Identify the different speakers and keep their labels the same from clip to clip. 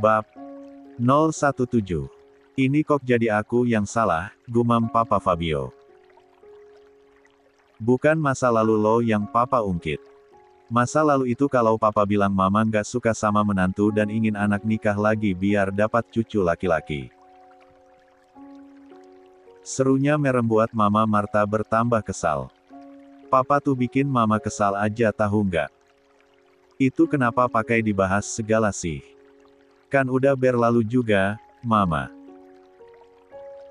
Speaker 1: Bab 017. Ini kok jadi aku yang salah, gumam Papa Fabio. Bukan masa lalu lo yang Papa ungkit. Masa lalu itu kalau Papa bilang Mama nggak suka sama menantu dan ingin anak nikah lagi biar dapat cucu laki-laki. Serunya merembuat Mama Marta bertambah kesal. Papa tuh bikin Mama kesal aja tahu nggak? Itu kenapa pakai dibahas segala sih? Kan udah berlalu juga, Mama.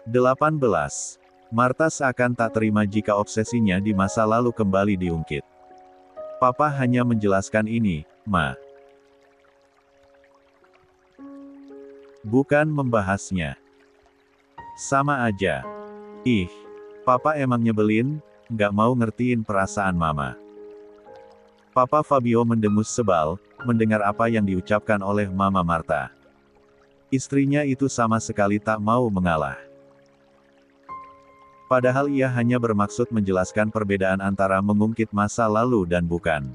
Speaker 1: 18. Marta seakan tak terima jika obsesinya di masa lalu kembali diungkit. Papa hanya menjelaskan ini, Ma. Bukan membahasnya. Sama aja. Ih, Papa emang nyebelin, nggak mau ngertiin perasaan Mama. Papa Fabio mendengus sebal, mendengar apa yang diucapkan oleh Mama Marta. Istrinya itu sama sekali tak mau mengalah. Padahal ia hanya bermaksud menjelaskan perbedaan antara mengungkit masa lalu dan bukan.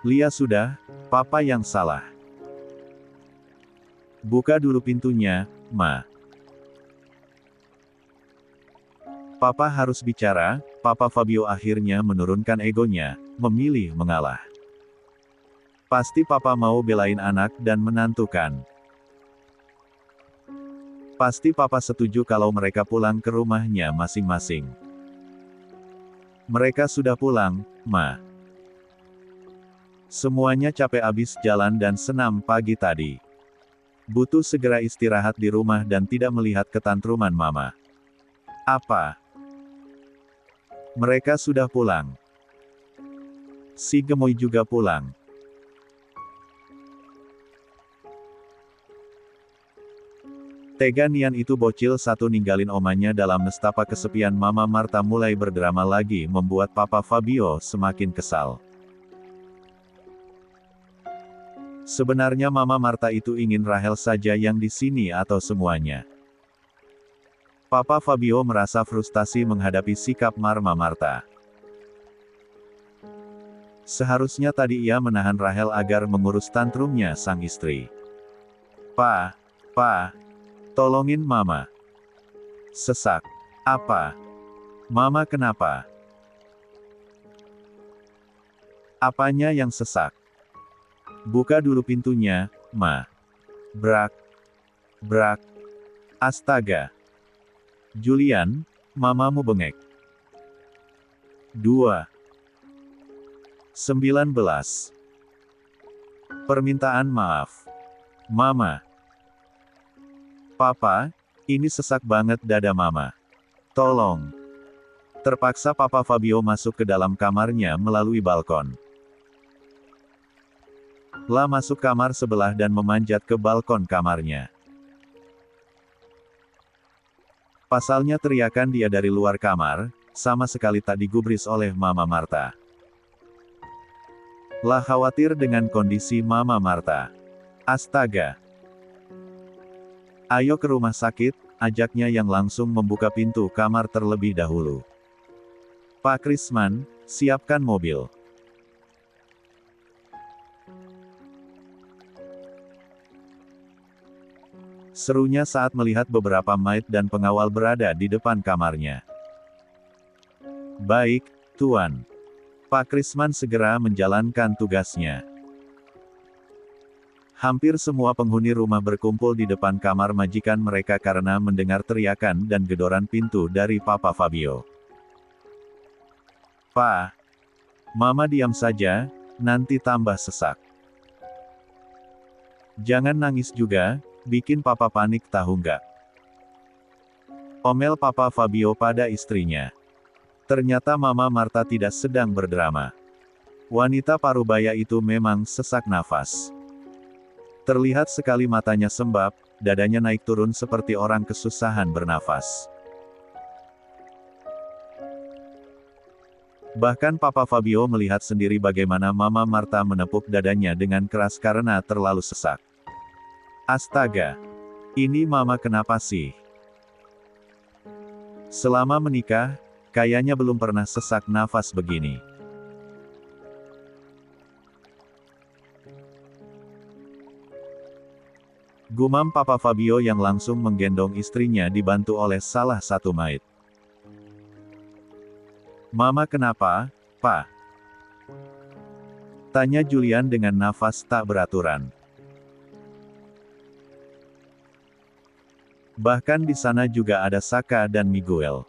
Speaker 1: Lia sudah, Papa yang salah. Buka dulu pintunya, Ma. Papa harus bicara. Papa Fabio akhirnya menurunkan egonya, memilih mengalah. Pasti Papa mau belain anak dan menantu kan. Pasti Papa setuju kalau mereka pulang ke rumahnya masing-masing. Mereka sudah pulang, Ma. Semuanya capek abis jalan dan senam pagi tadi. Butuh segera istirahat di rumah dan tidak melihat ketantruman Mama. Apa? Mereka sudah pulang. Si Gemoy juga pulang. Tega nian itu bocil satu ninggalin omanya dalam nestapa kesepian. Mama Marta mulai berdrama lagi membuat Papa Fabio semakin kesal. Sebenarnya Mama Marta itu ingin Rahel saja yang di sini atau semuanya. Papa Fabio merasa frustasi menghadapi sikap Mama Marta. Seharusnya tadi ia menahan Rahel agar mengurus tantrumnya sang istri. Pa, tolongin Mama. Sesak. Apa? Mama kenapa? Apanya yang sesak? Buka dulu pintunya, Ma. Brak. Astaga. Julian, Mamamu bengek. 2. 19. Permintaan maaf. Mama. Papa, ini sesak banget dada Mama. Tolong. Terpaksa Papa Fabio masuk ke dalam kamarnya melalui balkon. La masuk kamar sebelah dan memanjat ke balkon kamarnya. Pasalnya teriakan dia dari luar kamar, sama sekali tak digubris oleh Mama Marta. La khawatir dengan kondisi Mama Marta. Astaga. Ayo ke rumah sakit, ajaknya yang langsung membuka pintu kamar terlebih dahulu. Pak Krisman, siapkan mobil. Serunya saat melihat beberapa maid dan pengawal berada di depan kamarnya. Baik, Tuan. Pak Krisman segera menjalankan tugasnya. Hampir semua penghuni rumah berkumpul di depan kamar majikan mereka karena mendengar teriakan dan gedoran pintu dari Papa Fabio. Pa, Mama diam saja, nanti tambah sesak. Jangan nangis juga, bikin Papa panik tahu nggak? Omel Papa Fabio pada istrinya. Ternyata Mama Marta tidak sedang berdrama. Wanita parubaya itu memang sesak nafas. Terlihat sekali matanya sembab, dadanya naik turun seperti orang kesusahan bernafas. Bahkan Papa Fabio melihat sendiri bagaimana Mama Marta menepuk dadanya dengan keras karena terlalu sesak. Astaga. Ini Mama kenapa sih? Selama menikah, kayaknya belum pernah sesak nafas begini. Gumam Papa Fabio yang langsung menggendong istrinya dibantu oleh salah satu maid. "Mama kenapa, Pak?" tanya Julian dengan nafas tak beraturan. Bahkan di sana juga ada Saka dan Miguel.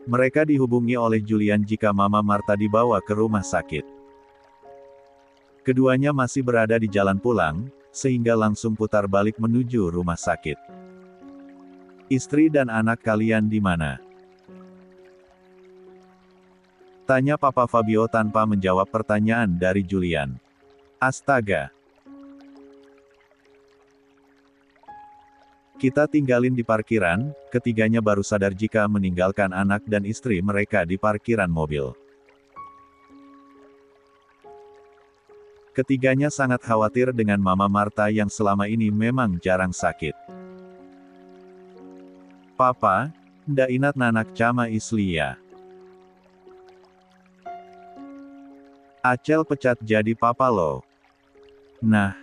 Speaker 1: Mereka dihubungi oleh Julian jika Mama Marta dibawa ke rumah sakit. Keduanya masih berada di jalan pulang, sehingga langsung putar balik menuju rumah sakit. "Istri dan anak kalian di mana?" tanya Papa Fabio tanpa menjawab pertanyaan dari Julian. "Astaga. Kita tinggalin di parkiran." Ketiganya baru sadar jika meninggalkan anak dan istri mereka di parkiran mobil. Ketiganya sangat khawatir dengan Mama Marta yang selama ini memang jarang sakit. "Papa, ndak inat nanak cama islia." "Acel pecat jadi papa lo." "Nah,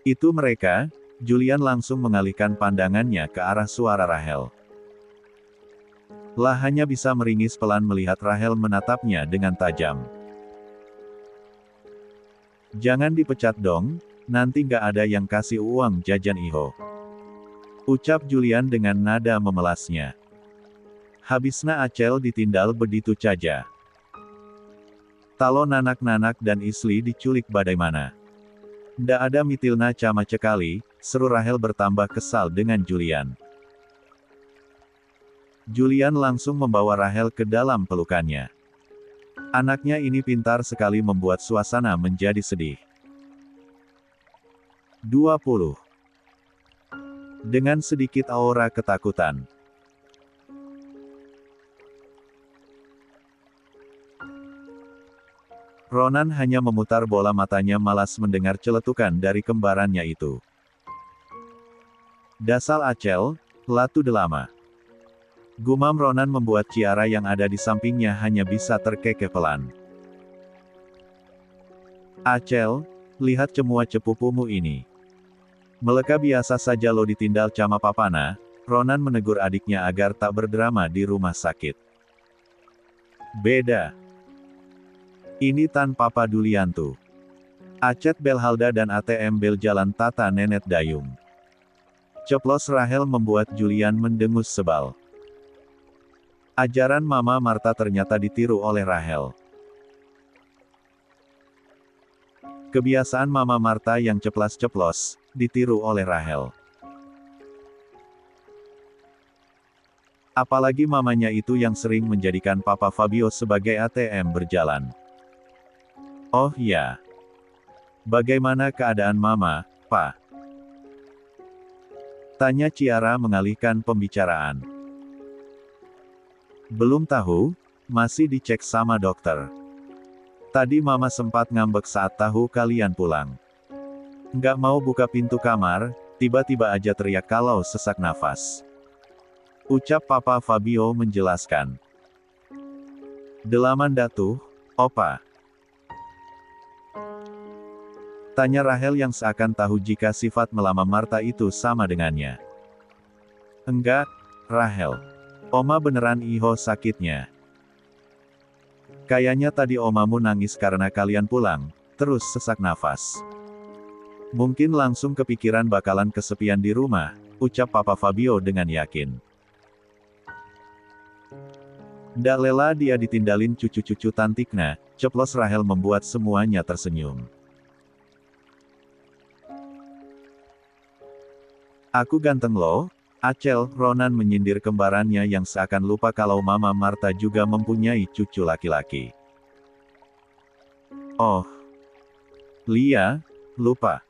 Speaker 1: itu mereka." Julian langsung mengalihkan pandangannya ke arah suara Rahel. Lah hanya bisa meringis pelan melihat Rahel menatapnya dengan tajam. "Jangan dipecat dong, nanti nggak ada yang kasih uang jajan Iho," ucap Julian dengan nada memelasnya. "Habisna Acel ditinggal begitu saja. Talo nanak-nanak dan isli diculik bagaimana? Ndak ada mitilna cama cekali," seru Rahel bertambah kesal dengan Julian. Julian langsung membawa Rahel ke dalam pelukannya. Anaknya ini pintar sekali membuat suasana menjadi sedih. 20. Dengan sedikit aura ketakutan. Ronan hanya memutar bola matanya malas mendengar celetukan dari kembarannya itu. "Dasal Acel, latu delama." Gumam Ronan membuat Ciara yang ada di sampingnya hanya bisa terkekeh pelan. "Acel, lihat cemua cepupumu ini. Meleka biasa saja lo ditindal cama papana." Ronan menegur adiknya agar tak berdrama di rumah sakit. "Beda. Ini tan papa Duliantu. Acet Belhalda dan ATM Bel jalan tata nenet dayung." Ceplos Rahel membuat Julian mendengus sebal. Ajaran Mama Marta ternyata ditiru oleh Rahel. Kebiasaan Mama Marta yang ceplas-ceplos, ditiru oleh Rahel. Apalagi mamanya itu yang sering menjadikan Papa Fabio sebagai ATM berjalan. "Oh ya. Bagaimana keadaan Mama, Pak?" tanya Ciara mengalihkan pembicaraan. "Belum tahu, masih dicek sama dokter. Tadi Mama sempat ngambek saat tahu kalian pulang. Nggak mau buka pintu kamar, tiba-tiba aja teriak kalau sesak nafas," ucap Papa Fabio menjelaskan. "Delaman datuh, Opa?" tanya Rahel yang seakan tahu jika sifat melama Marta itu sama dengannya. "Enggak, Rahel. Oma beneran Iho sakitnya. Kayaknya tadi omamu nangis karena kalian pulang, terus sesak nafas. Mungkin langsung kepikiran bakalan kesepian di rumah," ucap Papa Fabio dengan yakin. "Ndak lela dia ditindalin cucu-cucu tantikna," ceplos Rahel membuat semuanya tersenyum. "Aku ganteng loh, Acel." Ronan menyindir kembarannya yang seakan lupa kalau Mama Marta juga mempunyai cucu laki-laki. "Oh. Lia, lupa."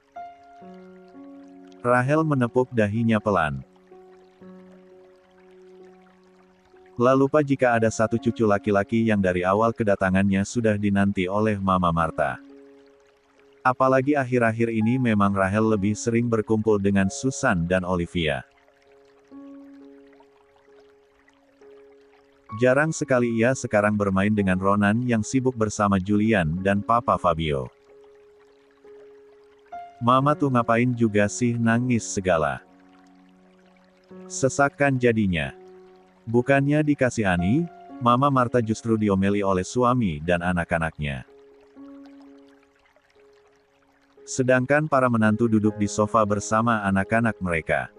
Speaker 1: Rahel menepuk dahinya pelan. "Lah lupa jika ada satu cucu laki-laki yang dari awal kedatangannya sudah dinanti oleh Mama Marta. Apalagi akhir-akhir ini memang Rahel lebih sering berkumpul dengan Susan dan Olivia. Jarang sekali ia sekarang bermain dengan Ronan yang sibuk bersama Julian dan Papa Fabio." Mama tuh ngapain juga sih nangis segala. Sesakan jadinya. Bukannya dikasihani, Mama Marta justru diomeli oleh suami dan anak-anaknya. Sedangkan para menantu duduk di sofa bersama anak-anak mereka.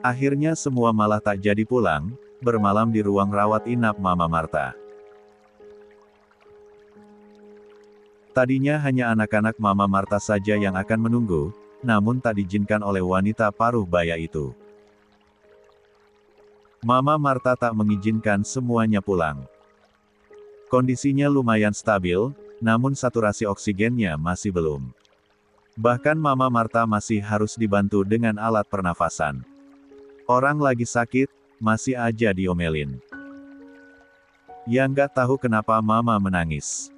Speaker 1: Akhirnya semua malah tak jadi pulang, bermalam di ruang rawat inap Mama Marta. Tadinya hanya anak-anak Mama Marta saja yang akan menunggu, namun tak diizinkan oleh wanita paruh baya itu. Mama Marta tak mengizinkan semuanya pulang. Kondisinya lumayan stabil, namun saturasi oksigennya masih belum. Bahkan Mama Marta masih harus dibantu dengan alat pernafasan. Orang lagi sakit, masih aja diomelin. Yang gak tahu kenapa Mama menangis.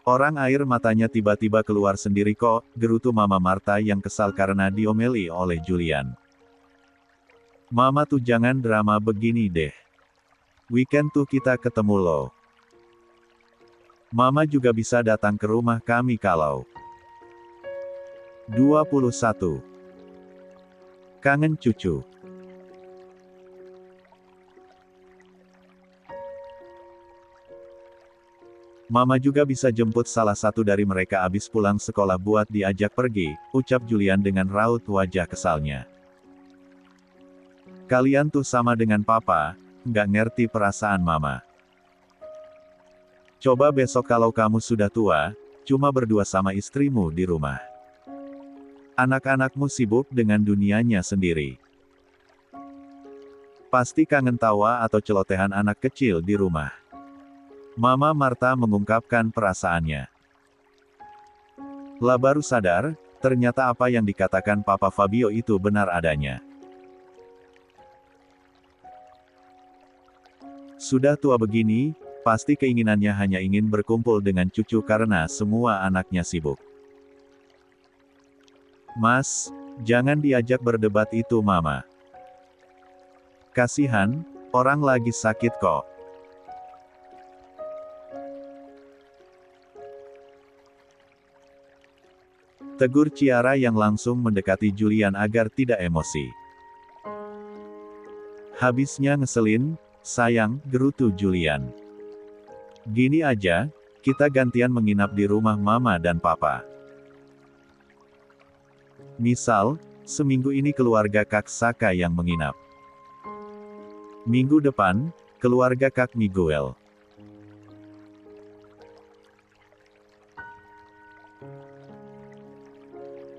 Speaker 1: Orang air matanya tiba-tiba keluar sendiri kok, gerutu Mama Marta yang kesal karena diomeli oleh Julian. Mama tuh jangan drama begini deh. Weekend tuh kita ketemu loh. Mama juga bisa datang ke rumah kami kalau 21. Kangen cucu. Mama juga bisa jemput salah satu dari mereka abis pulang sekolah buat diajak pergi, ucap Julian dengan raut wajah kesalnya. Kalian tuh sama dengan papa, nggak ngerti perasaan mama. Coba besok kalau kamu sudah tua, cuma berdua sama istrimu di rumah. Anak-anakmu sibuk dengan dunianya sendiri. Pasti kangen tawa atau celotehan anak kecil di rumah. Mama Marta mengungkapkan perasaannya. Lah baru sadar, ternyata apa yang dikatakan Papa Fabio itu benar adanya. Sudah tua begini, pasti keinginannya hanya ingin berkumpul dengan cucu karena semua anaknya sibuk. Mas, jangan diajak berdebat itu Mama. Kasihan, orang lagi sakit kok. Tegur Ciara yang langsung mendekati Julian agar tidak emosi. Habisnya ngeselin, sayang, gerutu Julian. Gini aja, kita gantian menginap di rumah Mama dan Papa. Misal, seminggu ini keluarga Kak Saka yang menginap. Minggu depan, keluarga Kak Miguel.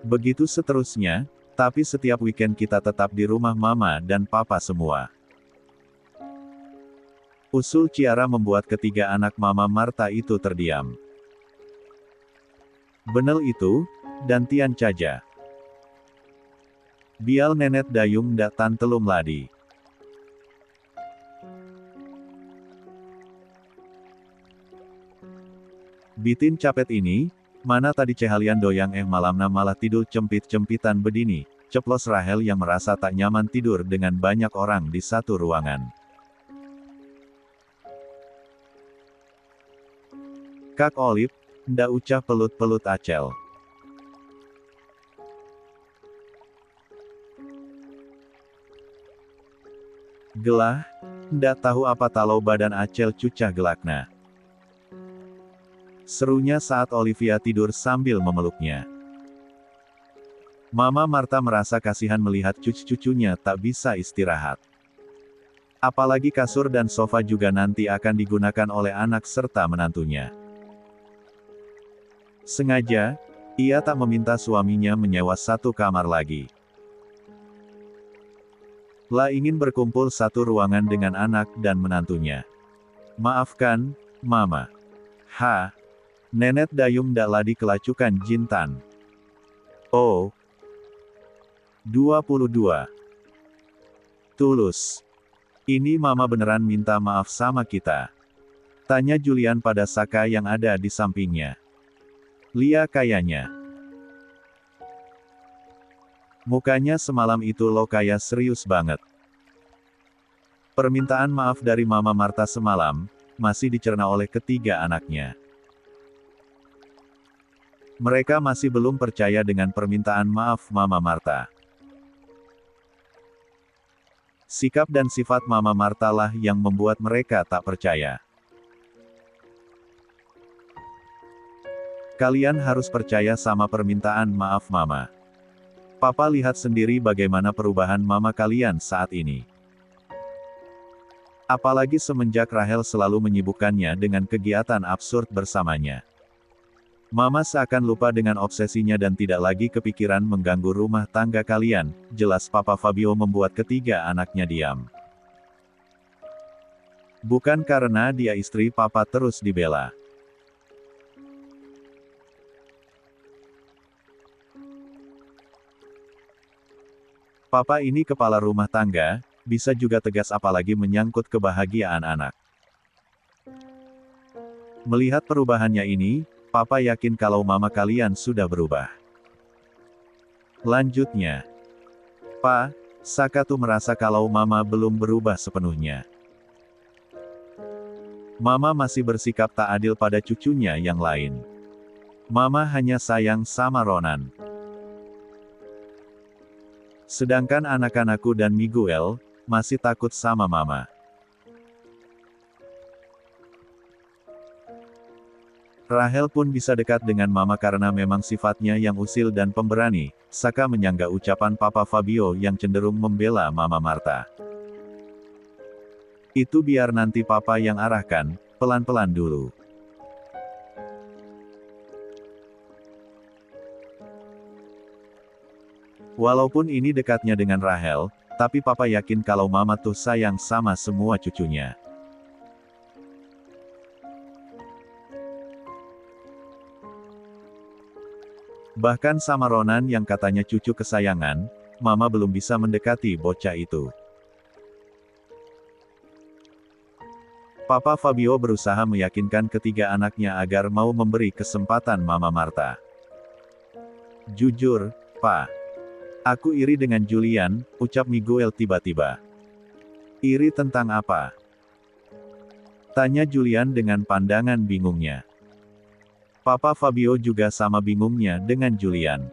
Speaker 1: Begitu seterusnya, tapi setiap weekend kita tetap di rumah Mama dan Papa semua. Usul Ciara membuat ketiga anak Mama Marta itu terdiam. Benel itu, dan Tian Caja. Bial nenet dayung dak tan telum ladi. Bitin capet ini, mana tadi cehalian doyang malamna malah tidur cempit-cempitan bedini, ceplos Rahel yang merasa tak nyaman tidur dengan banyak orang di satu ruangan. Kak Olip, ndak ucah pelut-pelut Acel. Gelah, ndak tahu apa talau badan Acel cucah gelakna. Serunya saat Olivia tidur sambil memeluknya. Mama Marta merasa kasihan melihat cucu-cucunya tak bisa istirahat. Apalagi kasur dan sofa juga nanti akan digunakan oleh anak serta menantunya. Sengaja, ia tak meminta suaminya menyewa satu kamar lagi. Lah ingin berkumpul satu ruangan dengan anak dan menantunya. Maafkan, Mama. Nenet dayung ndak ladi kelacukan jintan. Oh. 22. Tulus. Ini Mama beneran minta maaf sama kita. Tanya Julian pada Saka yang ada di sampingnya. Lia kayaknya. Mukanya semalam itu lo kayak serius banget. Permintaan maaf dari Mama Marta semalam, masih dicerna oleh ketiga anaknya. Mereka masih belum percaya dengan permintaan maaf Mama Marta. Sikap dan sifat Mama Marta lah yang membuat mereka tak percaya. Kalian harus percaya sama permintaan maaf Mama. Papa lihat sendiri bagaimana perubahan Mama kalian saat ini. Apalagi semenjak Rahel selalu menyibukkannya dengan kegiatan absurd bersamanya. Mama seakan lupa dengan obsesinya dan tidak lagi kepikiran mengganggu rumah tangga kalian. Jelas Papa Fabio membuat ketiga anaknya diam. Bukan karena dia istri Papa terus dibela. Papa ini kepala rumah tangga, bisa juga tegas apalagi menyangkut kebahagiaan anak. Melihat perubahannya ini, Papa yakin kalau Mama kalian sudah berubah. Lanjutnya, Pa, Saka tuh merasa kalau Mama belum berubah sepenuhnya. Mama masih bersikap tak adil pada cucunya yang lain. Mama hanya sayang sama Ronan. Sedangkan anak-anakku dan Miguel, masih takut sama Mama. Rahel pun bisa dekat dengan Mama karena memang sifatnya yang usil dan pemberani. Saka menyangga ucapan Papa Fabio yang cenderung membela Mama Marta. Itu biar nanti Papa yang arahkan, pelan-pelan dulu. Walaupun ini dekatnya dengan Rahel, tapi Papa yakin kalau Mama tuh sayang sama semua cucunya. Bahkan sama Ronan yang katanya cucu kesayangan, Mama belum bisa mendekati bocah itu. Papa Fabio berusaha meyakinkan ketiga anaknya agar mau memberi kesempatan Mama Marta. Jujur, Pa. Aku iri dengan Julian, ucap Miguel tiba-tiba. Iri tentang apa? Tanya Julian dengan pandangan bingungnya. Papa Fabio juga sama bingungnya dengan Julian.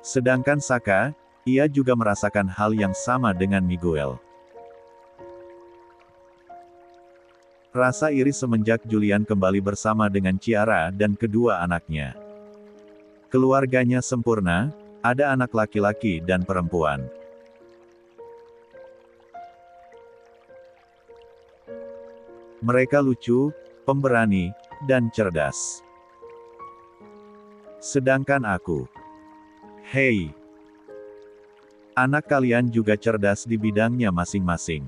Speaker 1: Sedangkan Saka, ia juga merasakan hal yang sama dengan Miguel. Rasa iri semenjak Julian kembali bersama dengan Ciara dan kedua anaknya. Keluarganya sempurna, ada anak laki-laki dan perempuan. Mereka lucu, pemberani, dan cerdas. Sedangkan aku. Hei! Anak kalian juga cerdas di bidangnya masing-masing.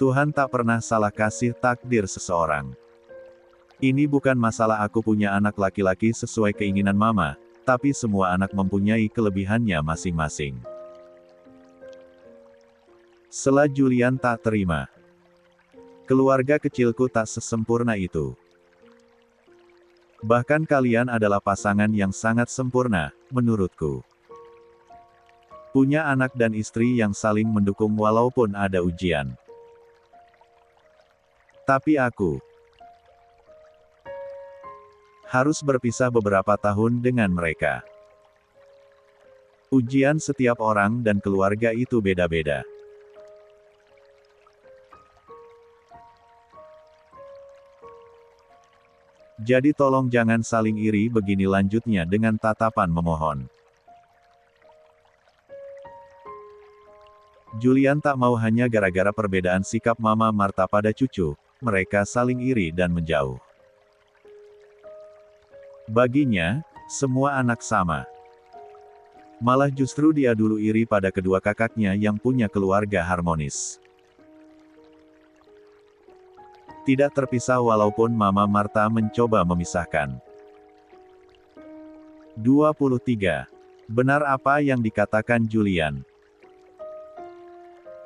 Speaker 1: Tuhan tak pernah salah kasih takdir seseorang. Ini bukan masalah aku punya anak laki-laki sesuai keinginan Mama, tapi semua anak mempunyai kelebihannya masing-masing. Sela Julian tak terima. Keluarga kecilku tak sesempurna itu. Bahkan kalian adalah pasangan yang sangat sempurna, menurutku. Punya anak dan istri yang saling mendukung walaupun ada ujian. Tapi aku harus berpisah beberapa tahun dengan mereka. Ujian setiap orang dan keluarga itu beda-beda. Jadi tolong jangan saling iri begini lanjutnya dengan tatapan memohon. Julian tak mau hanya gara-gara perbedaan sikap Mama Marta pada cucu, mereka saling iri dan menjauh. Baginya, semua anak sama. Malah justru dia dulu iri pada kedua kakaknya yang punya keluarga harmonis. Tidak terpisah walaupun Mama Marta mencoba memisahkan. 23. Benar apa yang dikatakan Julian.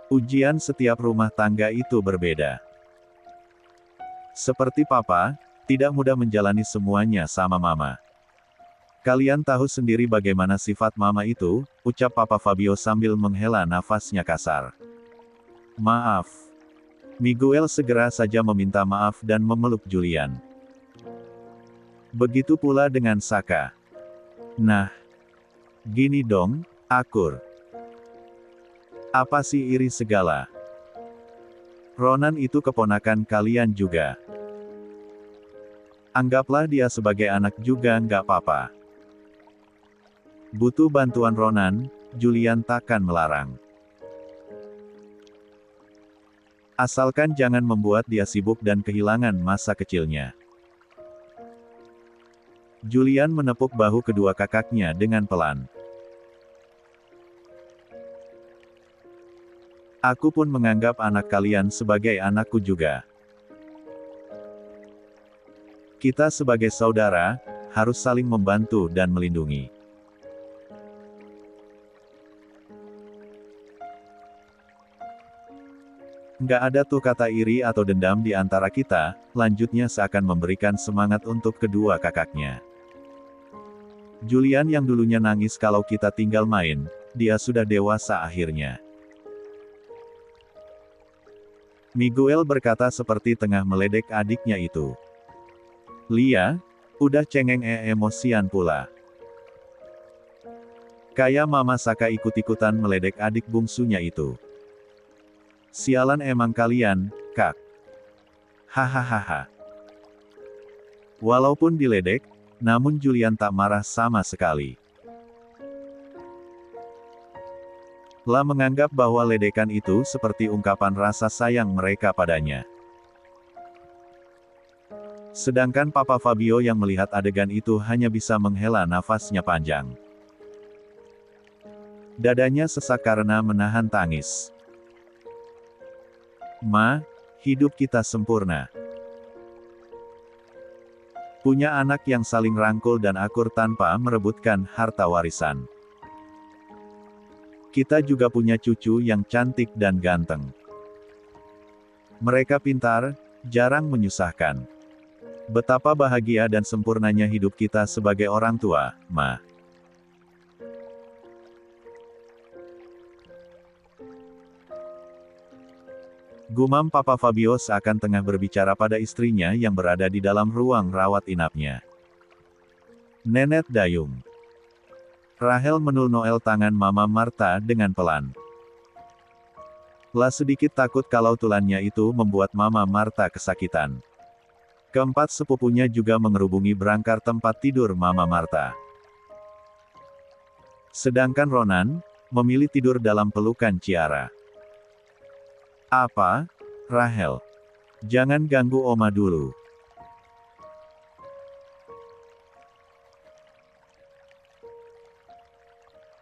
Speaker 1: Ujian setiap rumah tangga itu berbeda. Seperti Papa, tidak mudah menjalani semuanya sama Mama. Kalian tahu sendiri bagaimana sifat Mama itu, ucap Papa Fabio sambil menghela nafasnya kasar. Maaf. Miguel segera saja meminta maaf dan memeluk Julian. Begitu pula dengan Saka. Nah, gini dong, akur. Apa sih iri segala? Ronan itu keponakan kalian juga. Anggaplah dia sebagai anak juga nggak apa-apa. Butuh bantuan Ronan, Julian takkan melarang. Asalkan jangan membuat dia sibuk dan kehilangan masa kecilnya. Julian menepuk bahu kedua kakaknya dengan pelan. Aku pun menganggap anak kalian sebagai anakku juga. Kita sebagai saudara, harus saling membantu dan melindungi. Nggak ada tuh kata iri atau dendam di antara kita, lanjutnya seakan memberikan semangat untuk kedua kakaknya. Julian yang dulunya nangis kalau kita tinggal main, dia sudah dewasa akhirnya. Miguel berkata seperti tengah meledek adiknya itu. Lia, udah cengeng emosian pula. Kayak Mama Saka ikut-ikutan meledek adik bungsunya itu. Sialan emang kalian, Kak. Hahaha. Walaupun diledek, namun Julian tak marah sama sekali. La menganggap bahwa ledekan itu seperti ungkapan rasa sayang mereka padanya. Sedangkan Papa Fabio yang melihat adegan itu hanya bisa menghela nafasnya panjang. Dadanya sesak karena menahan tangis. Ma, hidup kita sempurna. Punya anak yang saling rangkul dan akur tanpa merebutkan harta warisan. Kita juga punya cucu yang cantik dan ganteng. Mereka pintar, jarang menyusahkan. Betapa bahagia dan sempurnanya hidup kita sebagai orang tua, Ma. Gumam Papa Fabio seakan tengah berbicara pada istrinya yang berada di dalam ruang rawat inapnya. Nenek Dayung. Rahel menul-noel tangan Mama Marta dengan pelan. La sedikit takut kalau tulannya itu membuat Mama Marta kesakitan. Keempat sepupunya juga mengerubungi berangkar tempat tidur Mama Marta. Sedangkan Ronan, memilih tidur dalam pelukan Ciara. Apa, Rahel? Jangan ganggu Oma dulu.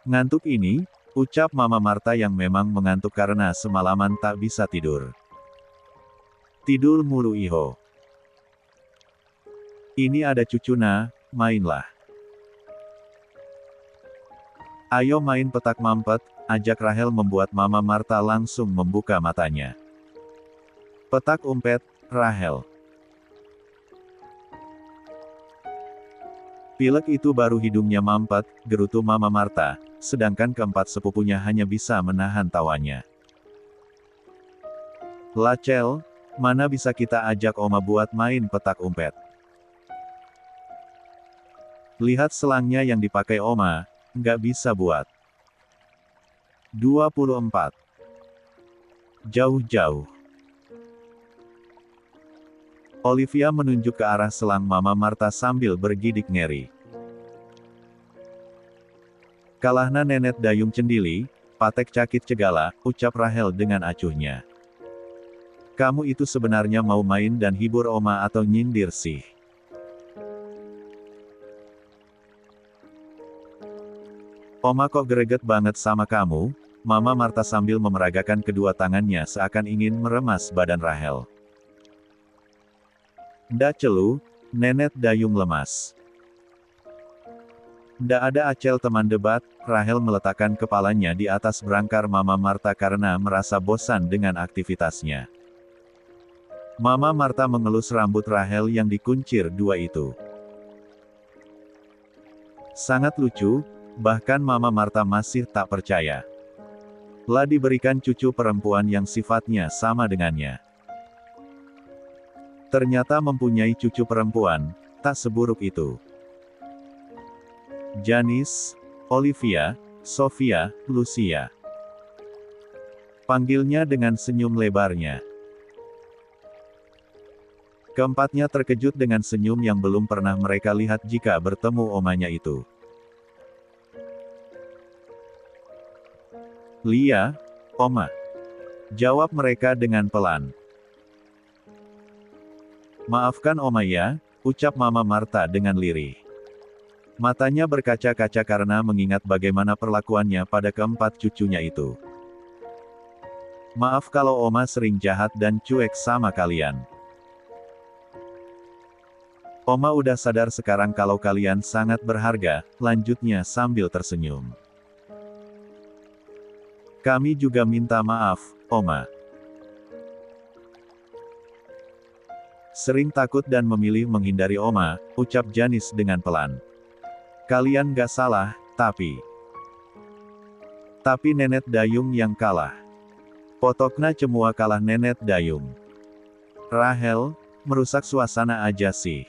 Speaker 1: Ngantuk ini, ucap Mama Marta yang memang mengantuk karena semalaman tak bisa tidur. Tidur mulu Iho. Ini ada cucuna, mainlah. Ayo main petak mampet, ajak Rahel membuat Mama Marta langsung membuka matanya. Petak umpet, Rahel. Pilek itu baru hidungnya mampet, gerutu Mama Marta, sedangkan keempat sepupunya hanya bisa menahan tawanya. Lacel, mana bisa kita ajak Oma buat main petak umpet? Lihat selangnya yang dipakai Oma, nggak bisa buat. 24. Jauh-jauh. Olivia menunjuk ke arah selang Mama Marta sambil bergidik ngeri. Kalahna Nenek Dayung cendili, patek cakit cegala, ucap Rahel dengan acuhnya. Kamu itu sebenarnya mau main dan hibur Oma atau nyindir sih? Oma kok greget banget sama kamu? Mama Marta sambil memeragakan kedua tangannya seakan ingin meremas badan Rahel. Ndak celu, Nenek Dayung lemas. Ndak ada acel teman debat, Rahel meletakkan kepalanya di atas berangkar Mama Marta karena merasa bosan dengan aktivitasnya. Mama Marta mengelus rambut Rahel yang dikuncir dua itu. Sangat lucu. Bahkan Mama Marta masih tak percaya. La diberikan cucu perempuan yang sifatnya sama dengannya. Ternyata mempunyai cucu perempuan, tak seburuk itu. Janice, Olivia, Sofia, Lucia. Panggilnya dengan senyum lebarnya. Keempatnya terkejut dengan senyum yang belum pernah mereka lihat jika bertemu omanya itu. Lia, Oma. Jawab mereka dengan pelan. Maafkan Oma ya, ucap Mama Marta dengan lirih. Matanya berkaca-kaca karena mengingat bagaimana perlakuannya pada keempat cucunya itu. Maaf kalau Oma sering jahat dan cuek sama kalian. Oma udah sadar sekarang kalau kalian sangat berharga, lanjutnya sambil tersenyum. Kami juga minta maaf, Oma. Sering takut dan memilih menghindari Oma, ucap Janice dengan pelan. Kalian gak salah, tapi Nenek Dayung yang kalah. Potokna cemua kalah Nenek Dayung. Rahel, merusak suasana aja sih.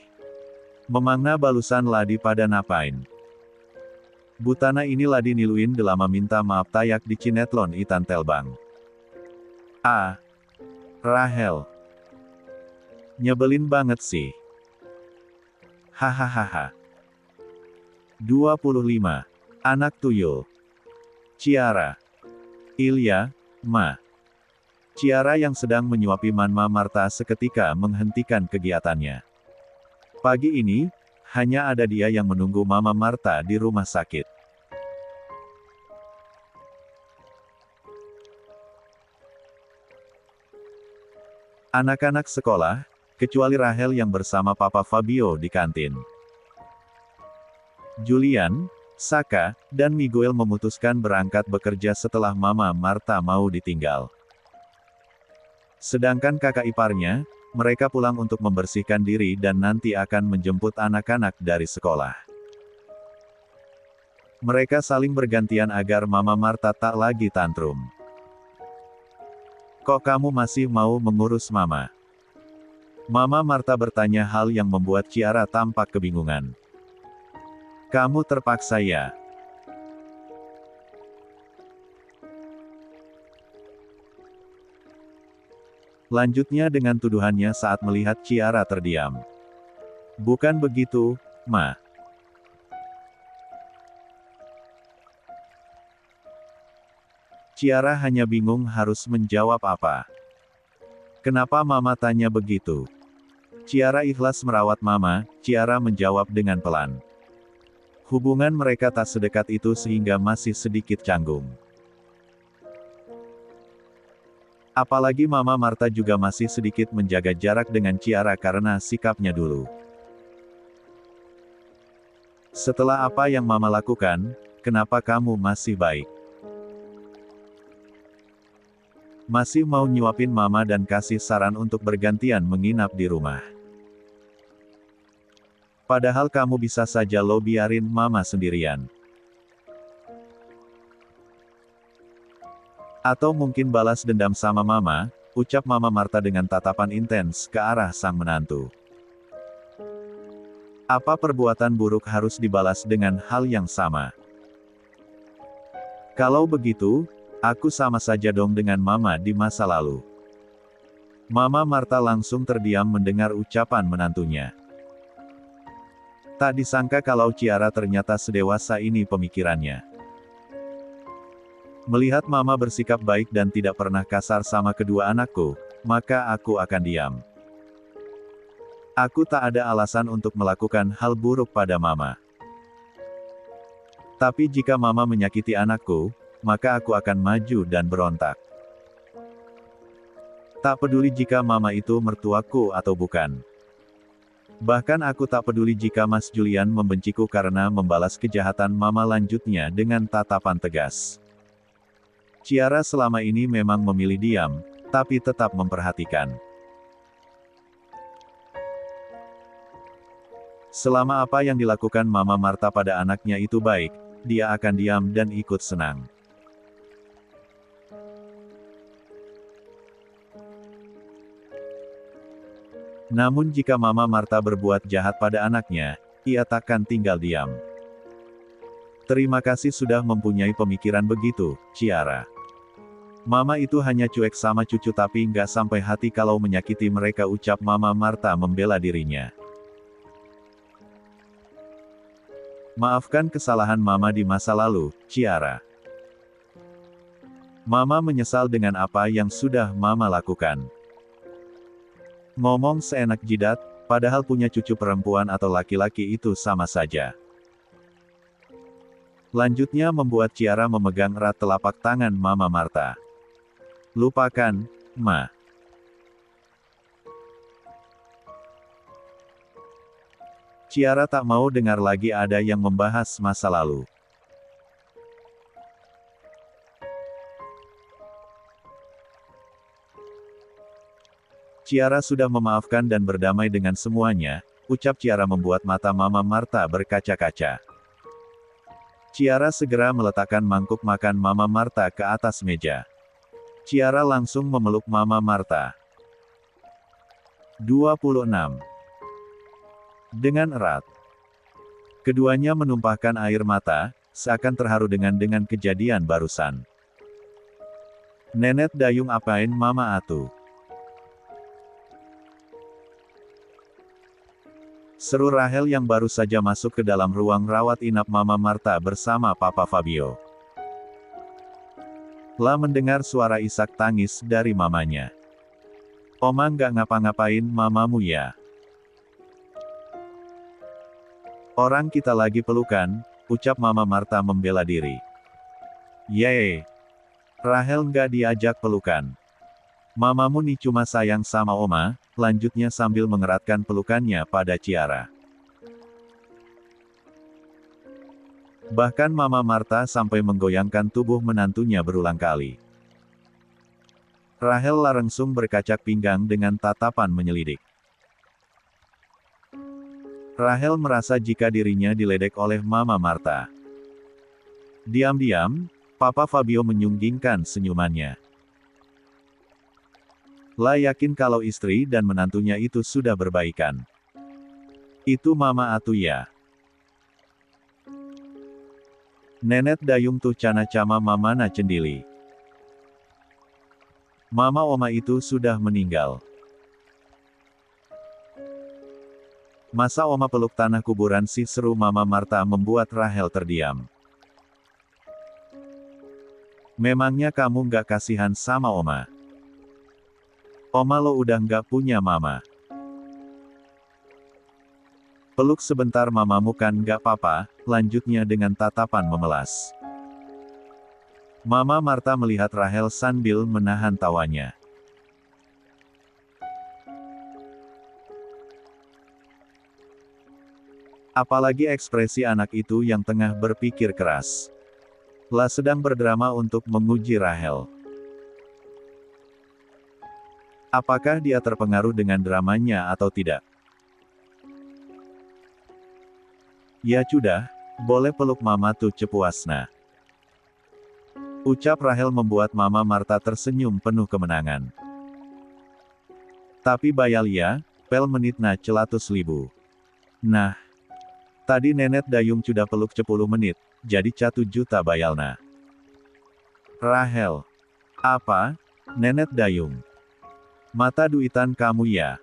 Speaker 1: Memangna balusan ladi pada napain. Butana ini ladi niluin delama minta maaf tayak di cinetlon itan telbang. Ah. Rahel. Nyebelin banget sih. Hahaha. 25. Anak tuyul. Ciara. Ilya, Ma. Ciara yang sedang menyuapi Mama Marta seketika menghentikan kegiatannya. Pagi ini, hanya ada dia yang menunggu Mama Marta di rumah sakit. Anak-anak sekolah, kecuali Rahel yang bersama Papa Fabio di kantin. Julian, Saka, dan Miguel memutuskan berangkat bekerja setelah Mama Marta mau ditinggal. Sedangkan kakak iparnya, mereka pulang untuk membersihkan diri dan nanti akan menjemput anak-anak dari sekolah. Mereka saling bergantian agar Mama Marta tak lagi tantrum. Kok kamu masih mau mengurus Mama? Mama Marta bertanya hal yang membuat Ciara tampak kebingungan. Kamu terpaksa ya? Lanjutnya dengan tuduhannya saat melihat Ciara terdiam. Bukan begitu, Ma. Ciara hanya bingung harus menjawab apa. Kenapa Mama tanya begitu? Ciara ikhlas merawat Mama, Ciara menjawab dengan pelan. Hubungan mereka tak sedekat itu sehingga masih sedikit canggung. Apalagi Mama Marta juga masih sedikit menjaga jarak dengan Ciara karena sikapnya dulu. Setelah apa yang Mama lakukan, kenapa kamu masih baik? Masih mau nyuapin Mama dan kasih saran untuk bergantian menginap di rumah. Padahal kamu bisa saja lo biarin Mama sendirian. Atau mungkin balas dendam sama Mama, ucap Mama Marta dengan tatapan intens ke arah sang menantu. Apa perbuatan buruk harus dibalas dengan hal yang sama? Kalau begitu, aku sama saja dong dengan Mama di masa lalu. Mama Marta langsung terdiam mendengar ucapan menantunya. Tak disangka kalau Ciara ternyata sedewasa ini pemikirannya. Melihat Mama bersikap baik dan tidak pernah kasar sama kedua anakku, maka aku akan diam. Aku tak ada alasan untuk melakukan hal buruk pada Mama. Tapi jika Mama menyakiti anakku, maka aku akan maju dan berontak. Tak peduli jika Mama itu mertuaku atau bukan. Bahkan aku tak peduli jika Mas Julian membenciku karena membalas kejahatan Mama, lanjutnya dengan tatapan tegas. Ciara selama ini memang memilih diam, tapi tetap memperhatikan. Selama apa yang dilakukan Mama Marta pada anaknya itu baik, dia akan diam dan ikut senang. Namun jika Mama Marta berbuat jahat pada anaknya, ia takkan tinggal diam. Terima kasih sudah mempunyai pemikiran begitu, Ciara. Mama itu hanya cuek sama cucu tapi nggak sampai hati kalau menyakiti mereka, ucap Mama Marta membela dirinya. Maafkan kesalahan Mama di masa lalu, Ciara. Mama menyesal dengan apa yang sudah Mama lakukan. Ngomong seenak jidat, padahal punya cucu perempuan atau laki-laki itu sama saja. Lanjutnya membuat Ciara memegang erat telapak tangan Mama Marta. Lupakan, Ma. Ciara tak mau dengar lagi ada yang membahas masa lalu. Ciara sudah memaafkan dan berdamai dengan semuanya, ucap Ciara membuat mata Mama Marta berkaca-kaca. Ciara segera meletakkan mangkuk makan Mama Marta ke atas meja. Ciara langsung memeluk Mama Marta. 26. Dengan erat. Keduanya menumpahkan air mata, seakan terharu dengan kejadian barusan. Nenek Dayung, apain Mama atuh? Seru Rahel yang baru saja masuk ke dalam ruang rawat inap Mama Marta bersama Papa Fabio. Lah mendengar suara isak tangis dari mamanya. Oma nggak ngapa-ngapain mamamu ya? Orang kita lagi pelukan, ucap Mama Marta membela diri. Yeay. Rahel nggak diajak pelukan. Mamamu nih cuma sayang sama Oma, lanjutnya sambil mengeratkan pelukannya pada Ciara. Bahkan Mama Marta sampai menggoyangkan tubuh menantunya berulang kali. Rahel langsung berkacak pinggang dengan tatapan menyelidik. Rahel merasa jika dirinya diledek oleh Mama Marta. Diam-diam, Papa Fabio menyunggingkan senyumannya. Lah yakin kalau istri dan menantunya itu sudah berbaikan. Itu Mama atuh ya. Nenek Dayung tuh cana cama mamana cendili. Mama Oma itu sudah meninggal. Masa Oma peluk tanah kuburan sih, seru Mama Marta membuat Rahel terdiam. Memangnya kamu nggak kasihan sama Oma? Oma lo udah nggak punya mama. Peluk sebentar mamamu kan nggak apa-apa, lanjutnya dengan tatapan memelas. Mama Marta melihat Rahel sambil menahan tawanya. Apalagi ekspresi anak itu yang tengah berpikir keras. Lah sedang berdrama untuk menguji Rahel. Apakah dia terpengaruh dengan dramanya atau tidak? Ya sudah, boleh peluk mama tuh cepuasna. Ucap Rahel membuat Mama Marta tersenyum penuh kemenangan. Tapi bayal ya, pel menitna celatus libu. Nah, tadi Nenek Dayung sudah peluk 10 menit, jadi 1 juta bayalna. Rahel. Apa? Nenek Dayung. Mata duitan kamu ya?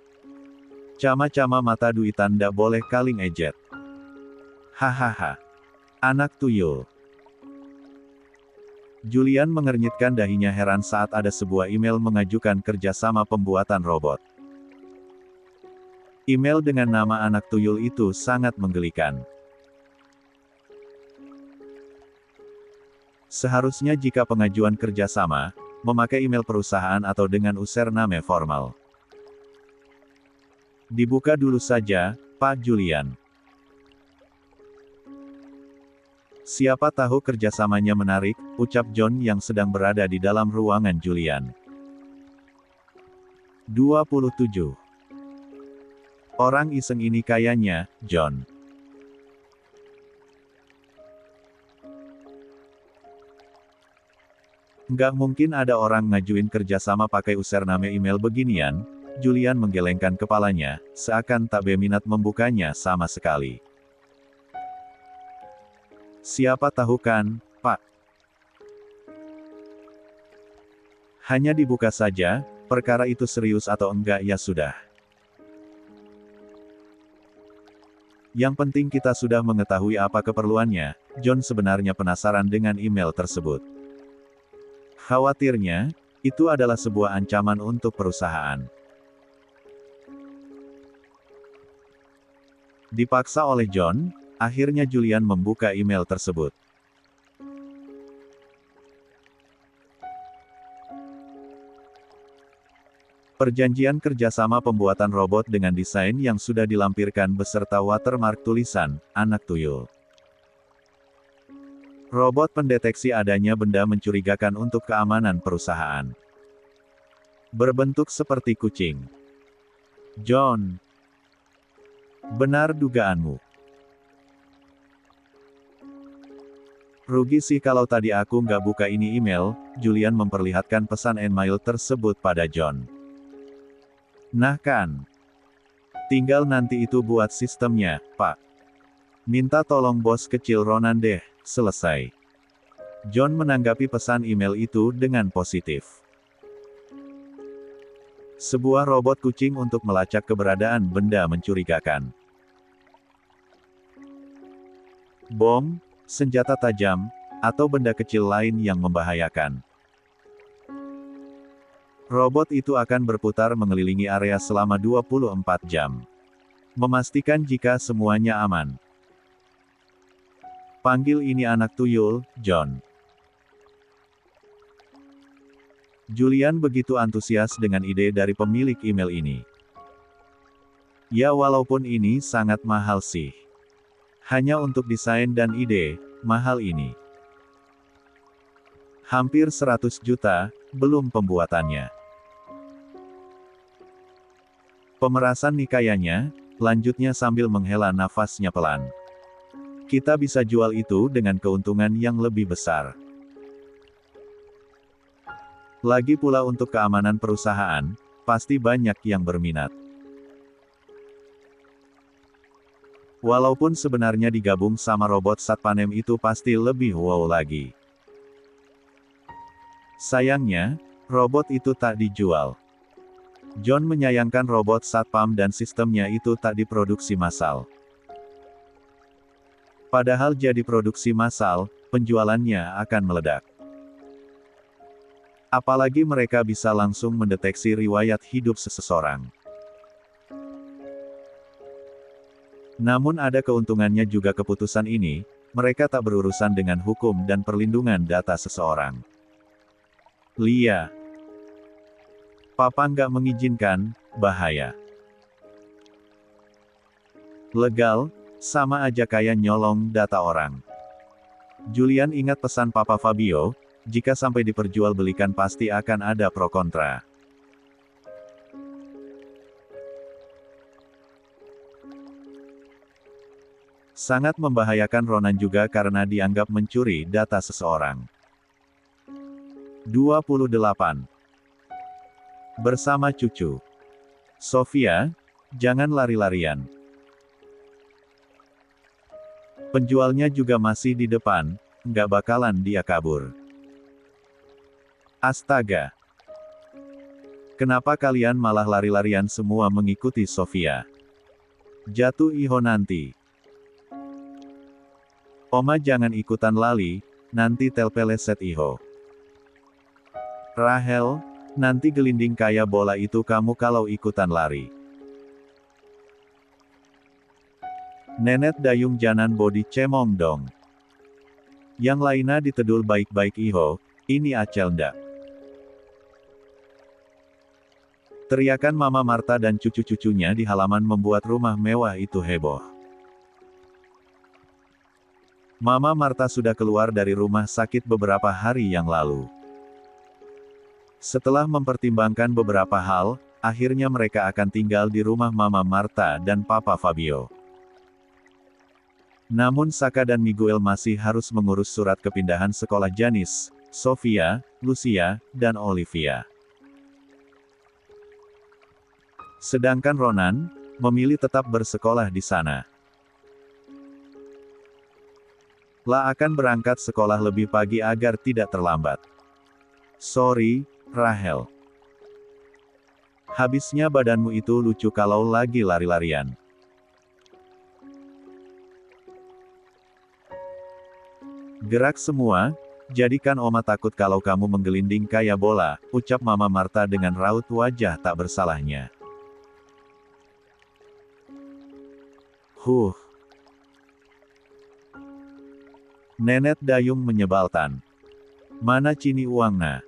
Speaker 1: Cama-cama mata duitan ndak boleh kaling ejet. Hahaha. Anak tuyul. Julian mengernyitkan dahinya heran saat ada sebuah email mengajukan kerjasama pembuatan robot. Email dengan nama anak tuyul itu sangat menggelikan. Seharusnya jika pengajuan kerjasama, memakai email perusahaan atau dengan username formal. Dibuka dulu saja, Pak Julian. Siapa tahu kerjasamanya menarik, ucap John yang sedang berada di dalam ruangan Julian. 27. Orang iseng ini kayaknya, John. Nggak mungkin ada orang ngajuin kerjasama pakai username email beginian, Julian menggelengkan kepalanya, seakan tak berminat membukanya sama sekali. Siapa tahu kan, Pak? Hanya dibuka saja, perkara itu serius atau enggak ya sudah. Yang penting kita sudah mengetahui apa keperluannya. John sebenarnya penasaran dengan email tersebut. Khawatirnya, itu adalah sebuah ancaman untuk perusahaan. Dipaksa oleh John, akhirnya Julian membuka email tersebut. Perjanjian kerjasama pembuatan robot dengan desain yang sudah dilampirkan beserta watermark tulisan, anak tuyul. Robot pendeteksi adanya benda mencurigakan untuk keamanan perusahaan. Berbentuk seperti kucing. John. Benar dugaanmu. Rugi sih kalau tadi aku nggak buka ini email. Julian memperlihatkan pesan email tersebut pada John. Nah kan. Tinggal nanti itu buat sistemnya, Pak. Minta tolong bos kecil Ronan deh, selesai. John menanggapi pesan email itu dengan positif. Sebuah robot kucing untuk melacak keberadaan benda mencurigakan. Bom, senjata tajam, atau benda kecil lain yang membahayakan. Robot itu akan berputar mengelilingi area selama 24 jam. Memastikan jika semuanya aman. Panggil ini anak tuyul, John. Julian begitu antusias dengan ide dari pemilik email ini. Ya walaupun ini sangat mahal sih. Hanya untuk desain dan ide, mahal ini. Hampir 100 juta, belum pembuatannya. Pemerasan nih kayaknya, lanjutnya sambil menghela nafasnya pelan. Kita bisa jual itu dengan keuntungan yang lebih besar. Lagi pula untuk keamanan perusahaan, pasti banyak yang berminat. Walaupun sebenarnya digabung sama robot satpanem itu pasti lebih wow lagi. Sayangnya, robot itu tak dijual. John menyayangkan robot satpam dan sistemnya itu tak diproduksi massal. Padahal jadi produksi massal, penjualannya akan meledak. Apalagi mereka bisa langsung mendeteksi riwayat hidup seseorang. Namun ada keuntungannya juga keputusan ini, mereka tak berurusan dengan hukum dan perlindungan data seseorang. Lia. Papa nggak mengizinkan, bahaya. Legal, sama aja kayak nyolong data orang. Julian ingat pesan Papa Fabio, jika sampai diperjualbelikan pasti akan ada pro kontra. Sangat membahayakan Ronan juga karena dianggap mencuri data seseorang. 28. Bersama cucu. Sofia, jangan lari-larian. Penjualnya juga masih di depan, nggak bakalan dia kabur. Astaga. Kenapa kalian malah lari-larian semua mengikuti Sofia? Jatuh Iho nanti. Oma jangan ikutan lali, nanti telpeleset Iho. Rahel, nanti gelinding kayak bola itu kamu kalau ikutan lari. Nenet dayung janan body cemong dong. Yang lainnya ditedul baik-baik Iho, ini acel ndak. Teriakan Mama Marta dan cucu-cucunya di halaman membuat rumah mewah itu heboh. Mama Marta sudah keluar dari rumah sakit beberapa hari yang lalu. Setelah mempertimbangkan beberapa hal, akhirnya mereka akan tinggal di rumah Mama Marta dan Papa Fabio. Namun Saka dan Miguel masih harus mengurus surat kepindahan sekolah Janice, Sofia, Lucia, dan Olivia. Sedangkan Ronan, memilih tetap bersekolah di sana. La akan berangkat sekolah lebih pagi agar tidak terlambat. Sorry, Rahel. Habisnya badanmu itu lucu kalau lagi lari-larian. Gerak semua, jadikan Oma takut kalau kamu menggelinding kayak bola, ucap Mama Marta dengan raut wajah tak bersalahnya. Nenek Dayung menyebalkan. Mana cini uangna?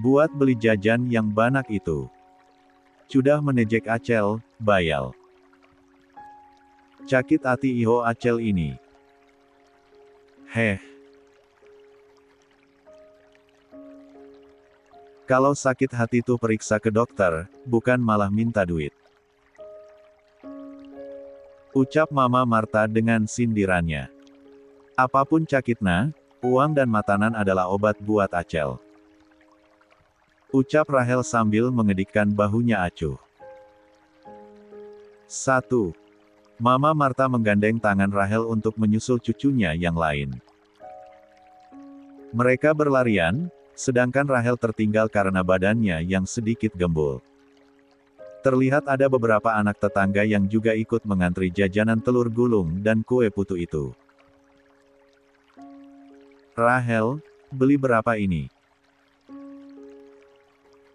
Speaker 1: Buat beli jajan yang banyak itu. Sudah menejek Acel, bayal. Cakit hati iho Acel ini. Heh. Kalau sakit hati tuh periksa ke dokter, bukan malah minta duit. Ucap Mama Marta dengan sindirannya. Apapun cakitna, uang dan makanan adalah obat buat Acel. Ucap Rahel sambil mengedikkan bahunya acuh. 1. Mama Marta menggandeng tangan Rahel untuk menyusul cucunya yang lain. Mereka berlarian, sedangkan Rahel tertinggal karena badannya yang sedikit gembul. Terlihat ada beberapa anak tetangga yang juga ikut mengantri jajanan telur gulung dan kue putu itu. Rahel, beli berapa ini?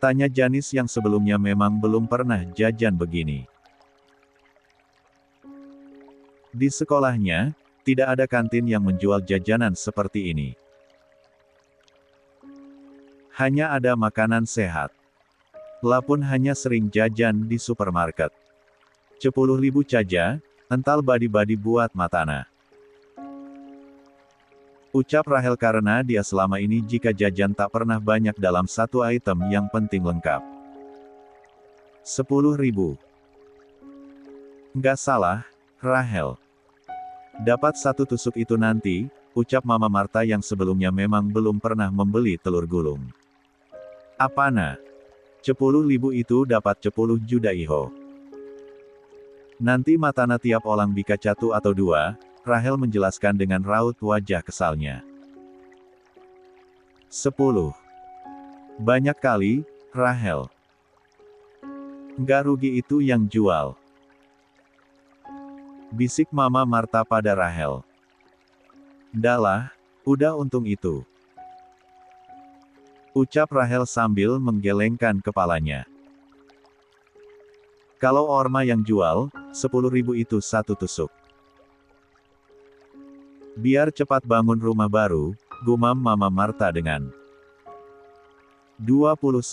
Speaker 1: Tanya Janis yang sebelumnya memang belum pernah jajan begini. Di sekolahnya, tidak ada kantin yang menjual jajanan seperti ini. Hanya ada makanan sehat. La pun hanya sering jajan di supermarket. 10.000 saja, ental badi-badi buat matana. Ucap Rahel karena dia selama ini jika jajan tak pernah banyak dalam satu item yang penting lengkap. 10.000. Nggak salah, Rahel. Dapat satu tusuk itu nanti, ucap Mama Marta yang sebelumnya memang belum pernah membeli telur gulung. Apana? 10.000 itu dapat 10 juta iho. Nanti matana tiap orang bika catu atau dua, Rahel menjelaskan dengan raut wajah kesalnya. 10. Banyak kali, Rahel. Nggak rugi itu yang jual. Bisik Mama Marta pada Rahel. Dalah, udah untung itu. Ucap Rahel sambil menggelengkan kepalanya. Kalau Orma yang jual, 10.000 itu satu tusuk. Biar cepat bangun rumah baru, gumam Mama Marta dengan 29.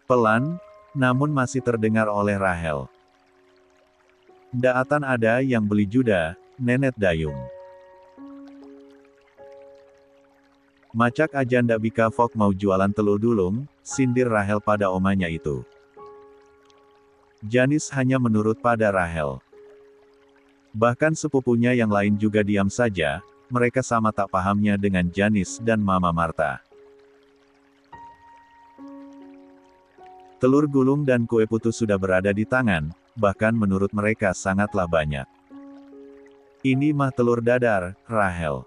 Speaker 1: Pelan, namun masih terdengar oleh Rahel. Daatan ada yang beli juga, Nenek Dayung. Macak aja ndak bika fok mau jualan telur dulung, sindir Rahel pada omanya itu. Janis hanya menurut pada Rahel. Bahkan sepupunya yang lain juga diam saja, mereka sama tak pahamnya dengan Janis dan Mama Marta. Telur gulung dan kue putu sudah berada di tangan, bahkan menurut mereka sangatlah banyak. Ini mah telur dadar, Rahel.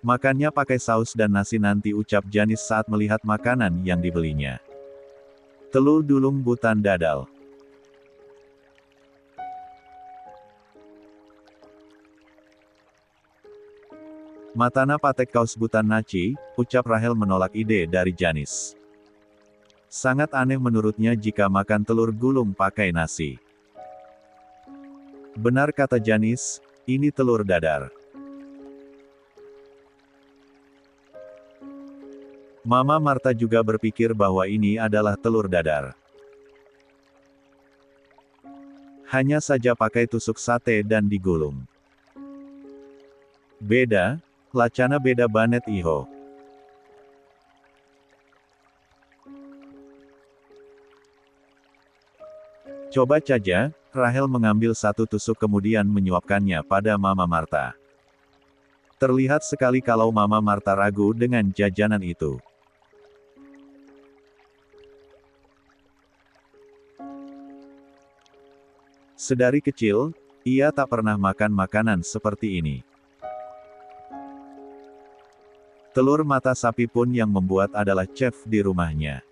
Speaker 1: Makannya pakai saus dan nasi nanti, ucap Janis saat melihat makanan yang dibelinya. Telur dulung butan dadal. Matana patek kaus butan naci, ucap Rahel menolak ide dari Janis. Sangat aneh menurutnya jika makan telur gulung pakai nasi. Benar kata Janis, ini telur dadar. Mama Marta juga berpikir bahwa ini adalah telur dadar. Hanya saja pakai tusuk sate dan digulung. Beda, lacana beda banet iho. Coba saja, Rahel mengambil satu tusuk kemudian menyuapkannya pada Mama Marta. Terlihat sekali kalau Mama Marta ragu dengan jajanan itu. Sedari kecil, ia tak pernah makan makanan seperti ini. Telur mata sapi pun yang membuat adalah chef di rumahnya.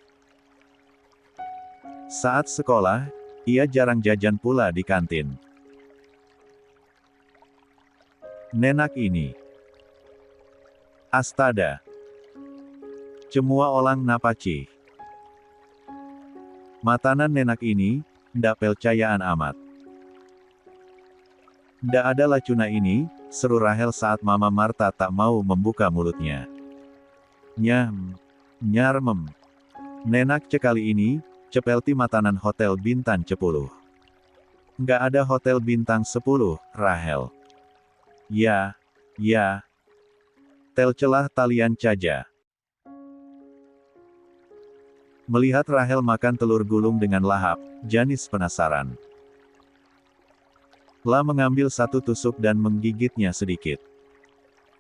Speaker 1: Saat sekolah, ia jarang jajan pula di kantin. Nenak ini. Astada. Cemua olang napaci. Matanan nenak ini, ndak percayaan amat. Ndak ada lacuna ini, seru Rahel saat Mama Marta tak mau membuka mulutnya. Nyarmem. Nenak cekali ini, cepelti matanan hotel bintang 10. Nggak ada hotel bintang 10, Rahel. Ya. Tel celah talian caja. Melihat Rahel makan telur gulung dengan lahap, Janice penasaran. La mengambil satu tusuk dan menggigitnya sedikit.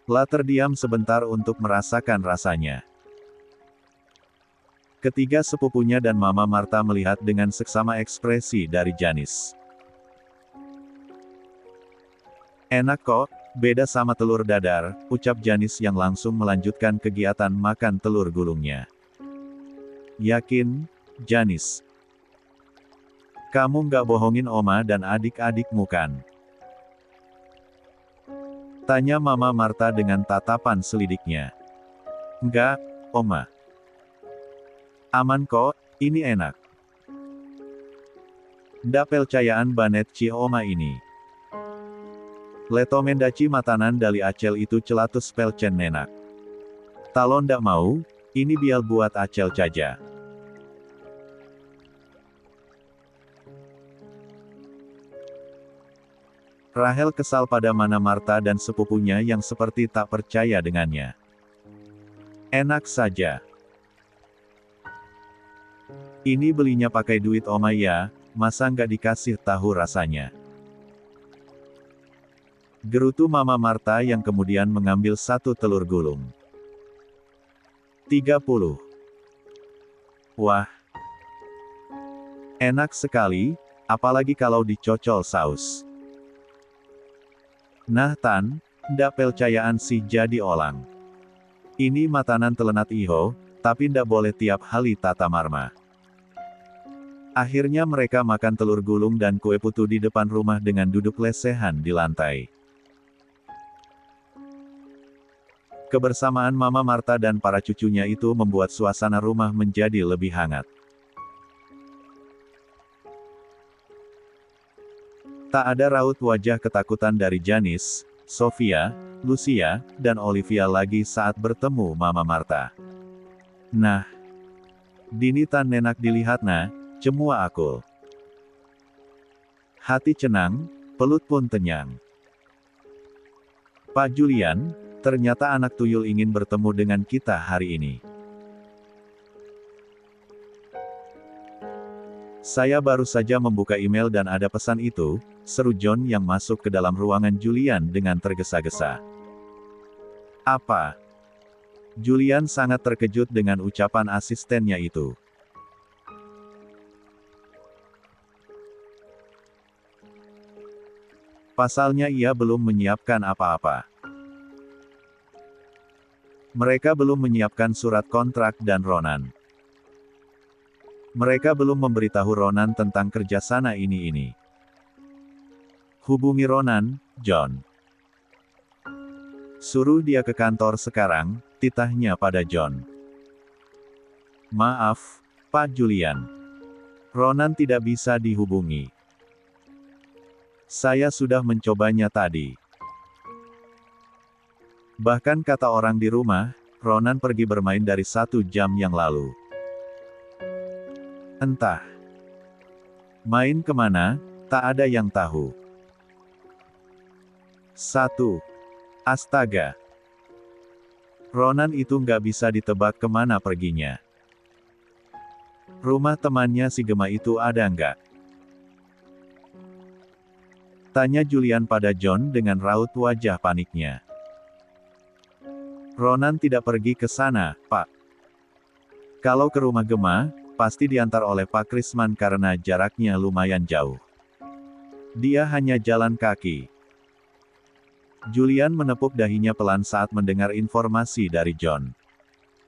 Speaker 1: La terdiam sebentar untuk merasakan rasanya. Ketiga sepupunya dan Mama Marta melihat dengan seksama ekspresi dari Janice. Enak kok, beda sama telur dadar, ucap Janice yang langsung melanjutkan kegiatan makan telur gulungnya. Yakin, Janice? Kamu nggak bohongin Oma dan adik-adikmu kan? Tanya Mama Marta dengan tatapan selidiknya. Enggak, Oma. Aman kok, ini enak. Ndak percayaan banet ci Oma ini. Letomendaci matanan dari acel itu celatus pelcen nenak. Talon ndak mau, ini bial buat acel caja. Rahel kesal pada Mama Marta dan sepupunya yang seperti tak percaya dengannya. Enak saja. Ini belinya pakai duit Oma ya, masa nggak dikasih tahu rasanya. Gerutu Mama Marta yang kemudian mengambil satu telur gulung. 30. Wah. Enak sekali, apalagi kalau dicocol saus. Nah Tan, ndak percayaan sih jadi olang. Ini matanan telenat iho, tapi ndak boleh tiap hari tata marma. Akhirnya mereka makan telur gulung dan kue putu di depan rumah dengan duduk lesehan di lantai. Kebersamaan Mama Marta dan para cucunya itu membuat suasana rumah menjadi lebih hangat. Tak ada raut wajah ketakutan dari Janice, Sofia, Lucia, dan Olivia lagi saat bertemu Mama Marta. Nah, dini tan nenak dilihatna, cemua akul. Hati cenang, pelut pun tenyang. Pak Julian, ternyata anak tuyul ingin bertemu dengan kita hari ini. Saya baru saja membuka email dan ada pesan itu, seru John yang masuk ke dalam ruangan Julian dengan tergesa-gesa. Apa? Julian sangat terkejut dengan ucapan asistennya itu. Pasalnya ia belum menyiapkan apa-apa. Mereka belum menyiapkan surat kontrak dan Ronan. Mereka belum memberitahu Ronan tentang kerja sana ini. Hubungi Ronan, John. Suruh dia ke kantor sekarang, titahnya pada John. Maaf, Pak Julian. Ronan tidak bisa dihubungi. Saya sudah mencobanya tadi. Bahkan kata orang di rumah, Ronan pergi bermain dari 1 jam yang lalu. Entah. Main kemana, tak ada yang tahu. 1. Astaga. Ronan itu nggak bisa ditebak kemana perginya. Rumah temannya si Gema itu ada nggak? Tanya Julian pada John dengan raut wajah paniknya. Ronan tidak pergi ke sana, Pak. Kalau ke rumah Gemma, pasti diantar oleh Pak Krisman karena jaraknya lumayan jauh. Dia hanya jalan kaki. Julian menepuk dahinya pelan saat mendengar informasi dari John.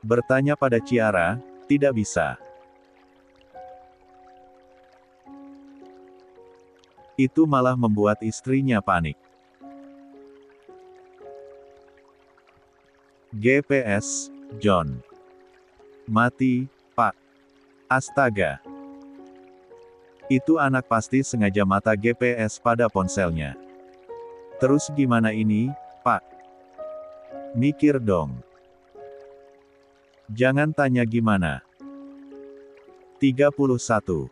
Speaker 1: Bertanya pada Ciara, tidak bisa. Itu malah membuat istrinya panik. GPS, John. Mati, Pak. Astaga. Itu anak pasti sengaja mata GPS pada ponselnya. Terus gimana ini, Pak? Mikir dong. Jangan tanya gimana. 31.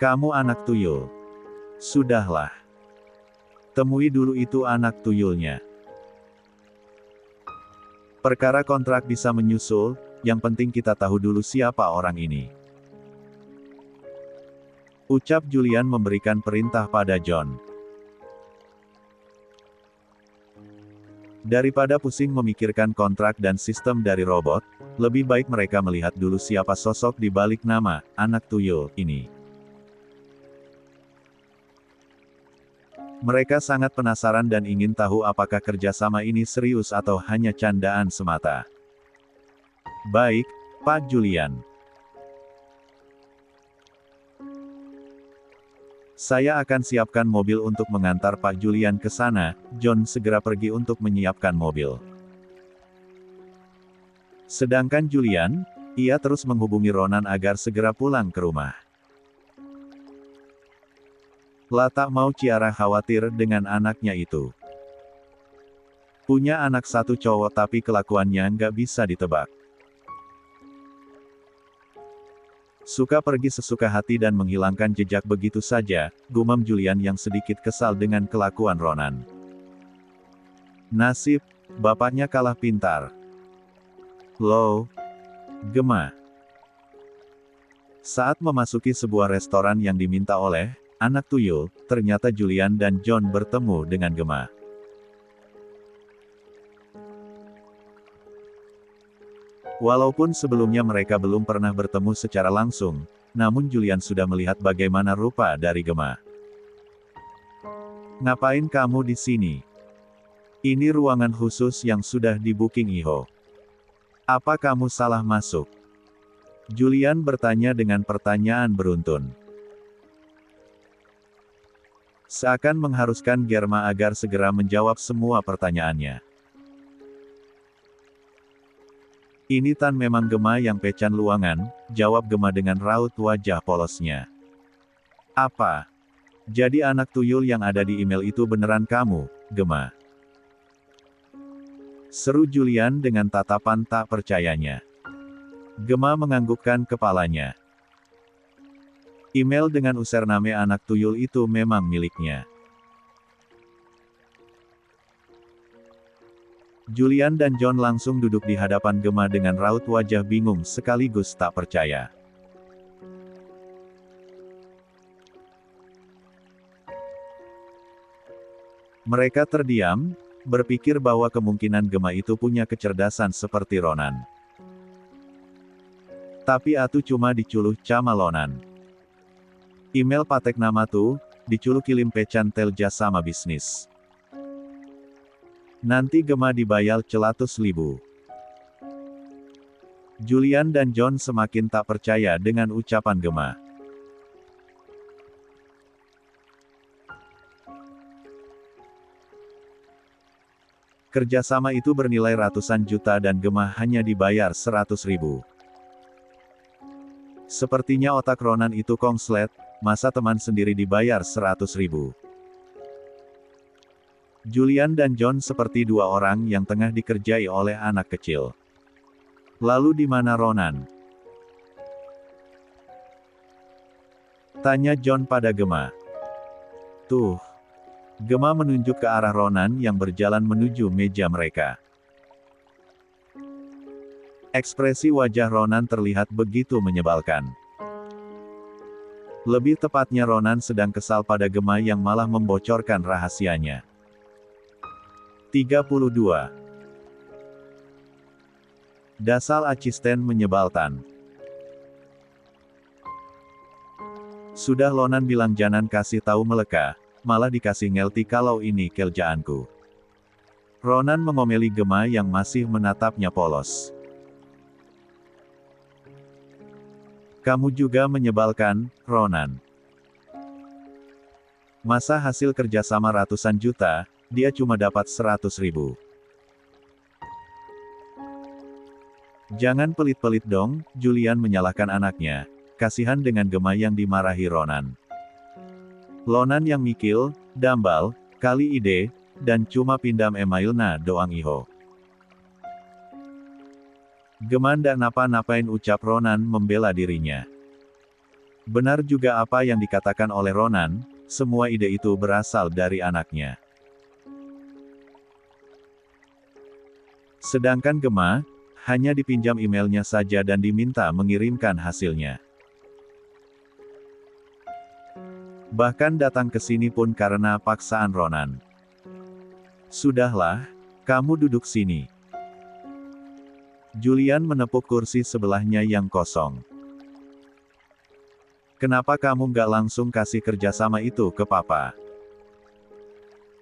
Speaker 1: Kamu anak tuyul. Sudahlah. Temui dulu itu anak tuyulnya. Perkara kontrak bisa menyusul, yang penting kita tahu dulu siapa orang ini. Ucap Julian memberikan perintah pada John. Daripada pusing memikirkan kontrak dan sistem dari robot, lebih baik mereka melihat dulu siapa sosok di balik nama anak tuyul ini. Mereka sangat penasaran dan ingin tahu apakah kerjasama ini serius atau hanya candaan semata. Baik, Pak Julian. Saya akan siapkan mobil untuk mengantar Pak Julian ke sana. John segera pergi untuk menyiapkan mobil. Sedangkan Julian, ia terus menghubungi Ronan agar segera pulang ke rumah. Lah tak mau Ciara khawatir dengan anaknya itu. Punya anak satu cowok tapi kelakuannya nggak bisa ditebak. Suka pergi sesuka hati dan menghilangkan jejak begitu saja, gumam Julian yang sedikit kesal dengan kelakuan Ronan. Nasib, bapaknya kalah pintar. Loh, Gemma. Saat memasuki sebuah restoran yang diminta oleh anak tuyul, ternyata Julian dan John bertemu dengan Gemma. Walaupun sebelumnya mereka belum pernah bertemu secara langsung, namun Julian sudah melihat bagaimana rupa dari Gemma. Ngapain kamu di sini? Ini ruangan khusus yang sudah di-booking Iho. Apa kamu salah masuk? Julian bertanya dengan pertanyaan beruntun. Seakan mengharuskan Germa agar segera menjawab semua pertanyaannya. Ini Tan memang Gemma yang pecan luangan, jawab Gemma dengan raut wajah polosnya. Apa? Jadi anak tuyul yang ada di email itu beneran kamu, Gemma? Seru Julian dengan tatapan tak percayanya. Gemma menganggukkan kepalanya. Email dengan username anak tuyul itu memang miliknya. Julian dan John langsung duduk di hadapan Gemma dengan raut wajah bingung sekaligus tak percaya. Mereka terdiam, berpikir bahwa kemungkinan Gemma itu punya kecerdasan seperti Ronan. Tapi atu cuma diculuh camalonan. Email patek nama tuh, diculuh kilim pecan telja sama bisnis. Nanti Gemma dibayar 100.000. Julian dan John semakin tak percaya dengan ucapan Gemma. Kerjasama itu bernilai ratusan juta dan Gemma hanya dibayar 100.000. Sepertinya otak Ronan itu kongslet, masa teman sendiri dibayar 100.000. Julian dan John seperti dua orang yang tengah dikerjai oleh anak kecil. Lalu di mana Ronan? Tanya John pada Gemma. Tuh. Gemma menunjuk ke arah Ronan yang berjalan menuju meja mereka. Ekspresi wajah Ronan terlihat begitu menyebalkan. Lebih tepatnya Ronan sedang kesal pada Gemma yang malah membocorkan rahasianya. 32. Dasar asisten menyebalkan. Sudah Lonan bilang jangan kasih tahu mereka, malah dikasih ngelti kalau ini kerjaanku. Ronan mengomeli Gemma yang masih menatapnya polos. Kamu juga menyebalkan, Ronan. Masa hasil kerjasama ratusan juta, dia cuma dapat 100.000. Jangan pelit-pelit dong, Julian menyalahkan anaknya. Kasihan dengan Gemma yang dimarahi Ronan. Lonan yang mikil, dambal, kali ide, dan cuma pindam emailna doang iho. Gemma ndak napa-napain, ucap Ronan membela dirinya. Benar juga apa yang dikatakan oleh Ronan, semua ide itu berasal dari anaknya. Sedangkan Gemma, hanya dipinjam emailnya saja dan diminta mengirimkan hasilnya. Bahkan datang ke sini pun karena paksaan Ronan. Sudahlah, kamu duduk sini. Julian menepuk kursi sebelahnya yang kosong. Kenapa kamu nggak langsung kasih kerjasama itu ke papa?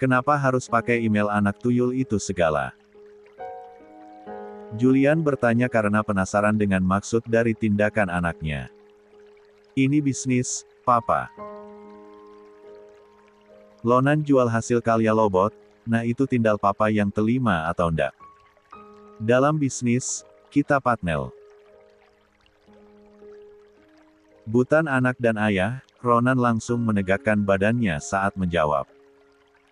Speaker 1: Kenapa harus pakai email anak tuyul itu segala? Julian bertanya karena penasaran dengan maksud dari tindakan anaknya. Ini bisnis, papa. Lonan jual hasil karya Lobot, nah itu tinggal papa yang terima atau ndak. Dalam bisnis, kita partner. Bukan anak dan ayah, Ronan langsung menegakkan badannya saat menjawab.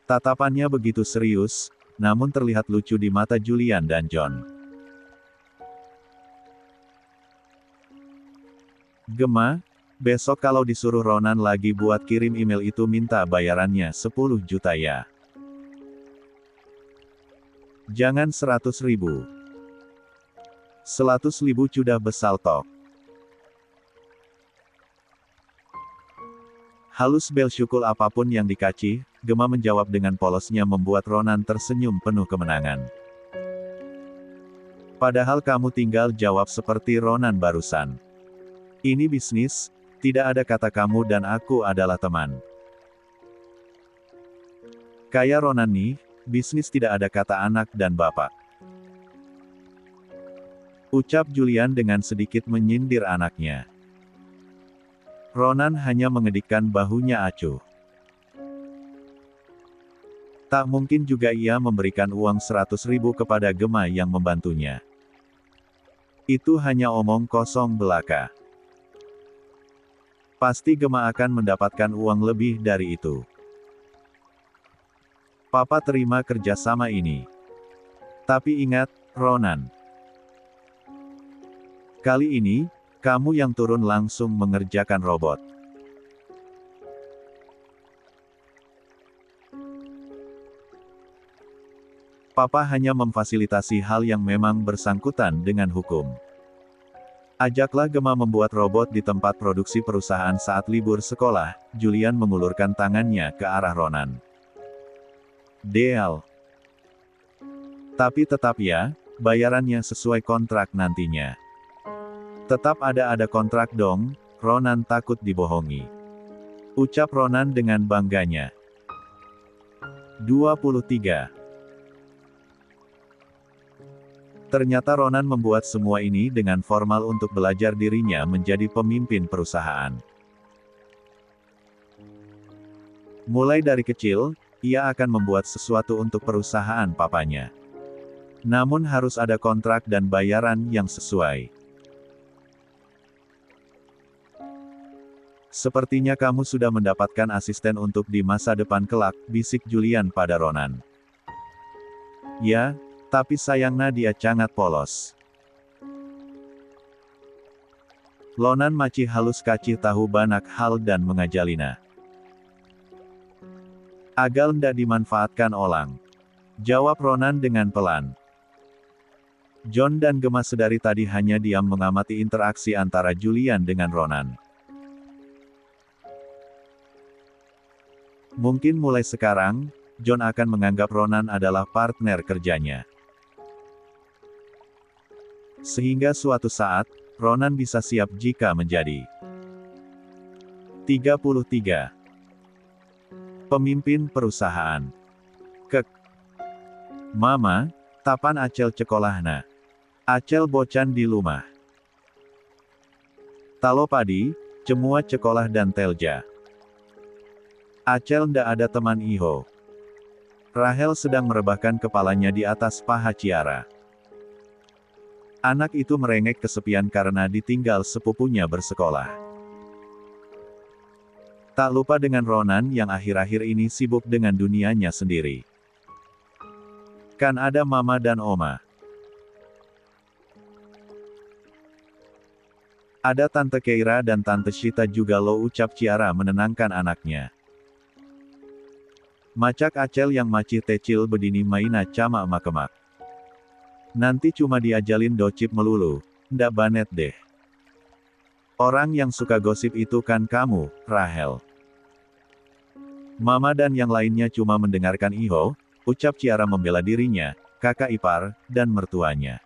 Speaker 1: Tatapannya begitu serius, namun terlihat lucu di mata Julian dan John. Gemma, besok kalau disuruh Ronan lagi buat kirim email itu minta bayarannya 10 juta ya. Jangan 100.000. 100.000 sudah besar tok. Halus bel syukul apapun yang dikaci, Gemma menjawab dengan polosnya membuat Ronan tersenyum penuh kemenangan. Padahal kamu tinggal jawab seperti Ronan barusan. Ini bisnis, tidak ada kata kamu dan aku adalah teman. Kayak Ronan nih, bisnis tidak ada kata anak dan bapak. Ucap Julian dengan sedikit menyindir anaknya. Ronan hanya mengedikkan bahunya acuh. Tak mungkin juga ia memberikan uang 100.000 kepada Gemma yang membantunya. Itu hanya omong kosong belaka. Pasti Gemma akan mendapatkan uang lebih dari itu. Papa terima kerjasama ini. Tapi ingat, Ronan. Kali ini, kamu yang turun langsung mengerjakan robot. Papa hanya memfasilitasi hal yang memang bersangkutan dengan hukum. Ajaklah Gemma membuat robot di tempat produksi perusahaan saat libur sekolah. Julian mengulurkan tangannya ke arah Ronan. Deal. Tapi tetap ya, bayarannya sesuai kontrak nantinya. Tetap ada kontrak dong, Ronan takut dibohongi. Ucap Ronan dengan bangganya. 23. Ternyata Ronan membuat semua ini dengan formal untuk belajar dirinya menjadi pemimpin perusahaan. Mulai dari kecil, ia akan membuat sesuatu untuk perusahaan papanya. Namun harus ada kontrak dan bayaran yang sesuai. Sepertinya kamu sudah mendapatkan asisten untuk di masa depan kelak, bisik Julian pada Ronan. Ya, tapi sayangnya dia sangat polos. Lonan maci halus kaci tahu banyak hal dan mengajalina. Agal ndak dimanfaatkan orang. Jawab Ronan dengan pelan. John dan Gemma sedari tadi hanya diam mengamati interaksi antara Julian dengan Ronan. Mungkin mulai sekarang, John akan menganggap Ronan adalah partner kerjanya. Sehingga suatu saat, Ronan bisa siap jika menjadi 33. Pemimpin perusahaan. Kek. Mama, tapan Acel cekolahna. Acel bocan di rumah. Talo padi, cemua cekolah dan telja. Acel ndak ada teman iho. Rahel sedang merebahkan kepalanya di atas paha Ciara. Anak itu merengek kesepian karena ditinggal sepupunya bersekolah. Tak lupa dengan Ronan yang akhir-akhir ini sibuk dengan dunianya sendiri. Kan ada mama dan oma. Ada Tante Keira dan Tante Shita juga lo, ucap Ciara menenangkan anaknya. Macak Acel yang macih tecil bedini maina cama emak-emak. Nanti cuma diajalin docip melulu, ndak banet deh. Orang yang suka gosip itu kan kamu, Rahel. Mama dan yang lainnya cuma mendengarkan iho, ucap Ciara membela dirinya, kakak ipar, dan mertuanya.